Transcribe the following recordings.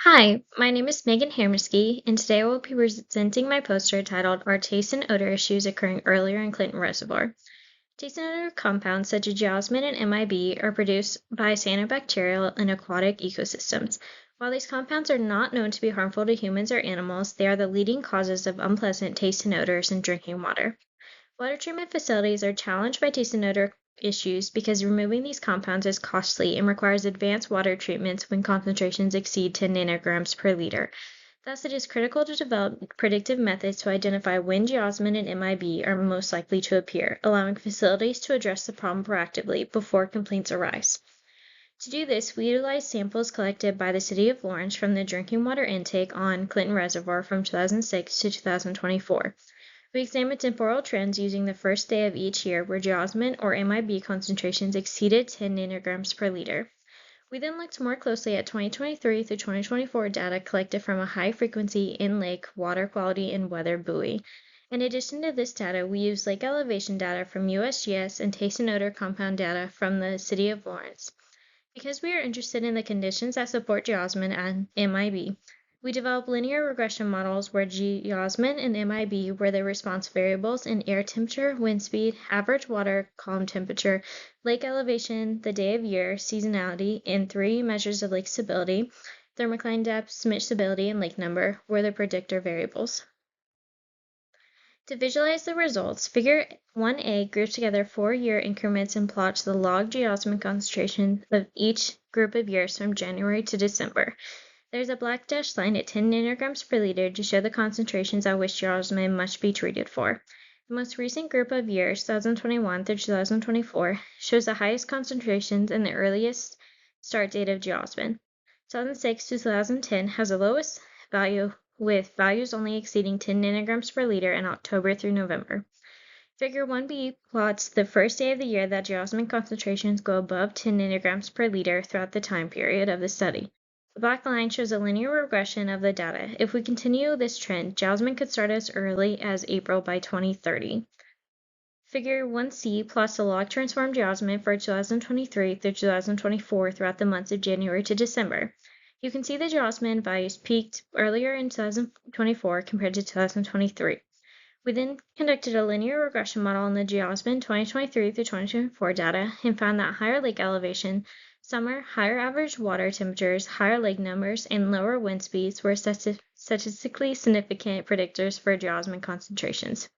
Hi, my name is Megan Hamersky, and today I will be presenting my poster titled Are Taste and Odor Issues Occurring Earlier in Clinton Reservoir? Taste and odor compounds such as geosmin and MIB are produced by cyanobacterial and aquatic ecosystems. While these compounds are not known to be harmful to humans or animals, they are the leading causes of unpleasant taste and odors in drinking water. Water treatment facilities are challenged by taste and odor issues because removing these compounds is costly and requires advanced water treatments when concentrations exceed 10 nanograms per liter. Thus, it is critical to develop predictive methods to identify when geosmin and MIB are most likely to appear, allowing facilities to address the problem proactively before complaints arise. To do this, we utilize samples collected by the City of Lawrence from the drinking water intake on Clinton Reservoir from 2006 to 2024. We examined temporal trends using the first day of each year where geosmin or MIB concentrations exceeded 10 nanograms per liter. We then looked more closely at 2023 through 2024 data collected from a high-frequency in-lake water quality and weather buoy. In addition to this data, we used lake elevation data from USGS and taste and odor compound data from the City of Lawrence. Because we are interested in the conditions that support geosmin and MIB, we developed linear regression models where geosmin and MIB were the response variables in air temperature, wind speed, average water column temperature, lake elevation, the day of year, seasonality, and three measures of lake stability, thermocline depth, smidge stability, and lake number were the predictor variables. To visualize the results, Figure 1a groups together 4-year increments and plots the log geosmin concentration of each group of years from January to December. There's a black dashed line at 10 nanograms per liter to show the concentrations at which geosmin must be treated for. The most recent group of years, 2021 through 2024, shows the highest concentrations and the earliest start date of geosmin. 2006 to 2010 has the lowest value, with values only exceeding 10 nanograms per liter in October through November. Figure 1b plots the first day of the year that geosmin concentrations go above 10 nanograms per liter throughout the time period of the study. The black line shows a linear regression of the data. If we continue this trend, geosmin could start as early as April by 2030. Figure 1c plots the log transformed geosmin for 2023 through 2024 throughout the months of January to December. You can see the geosmin values peaked earlier in 2024 compared to 2023. We then conducted a linear regression model on the geosmin 2023 through 2024 data and found that higher lake elevation, summer, higher average water temperatures, higher lake numbers, and lower wind speeds were statistically significant predictors for geosmin concentrations.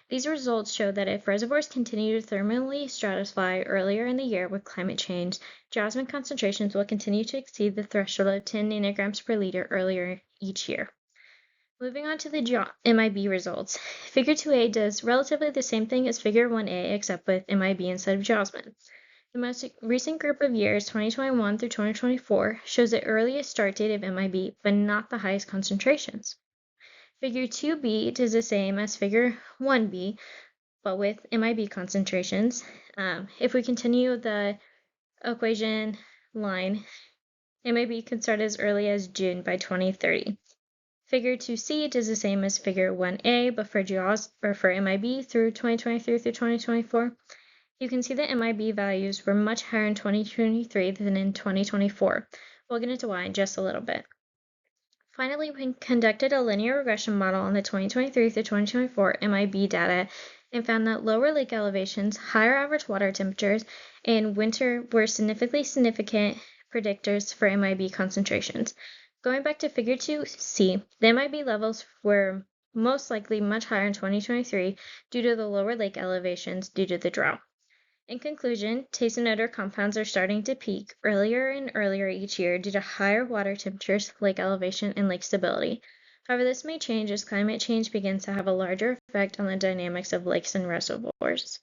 These results show that if reservoirs continue to thermally stratify earlier in the year with climate change, geosmin concentrations will continue to exceed the threshold of 10 nanograms per liter earlier each year. Moving on to the MIB results, Figure 2a does relatively the same thing as Figure 1a except with MIB instead of geosmin. The most recent group of years, 2021 through 2024, shows the earliest start date of MIB, but not the highest concentrations. Figure 2b does the same as Figure 1b, but with MIB concentrations. If we continue the equation line, MIB could start as early as June by 2030. Figure 2c does the same as Figure 1a, but for MIB through 2023 through 2024. You can see that MIB values were much higher in 2023 than in 2024. We'll get into why in just a little bit. Finally, we conducted a linear regression model on the 2023 through 2024 MIB data and found that lower lake elevations, higher average water temperatures, and winter were significant predictors for MIB concentrations. Going back to Figure 2c, the MIB levels were most likely much higher in 2023 due to the lower lake elevations due to the drought. In conclusion, taste and odor compounds are starting to peak earlier and earlier each year due to higher water temperatures, lake elevation, and lake stability. However, this may change as climate change begins to have a larger effect on the dynamics of lakes and reservoirs.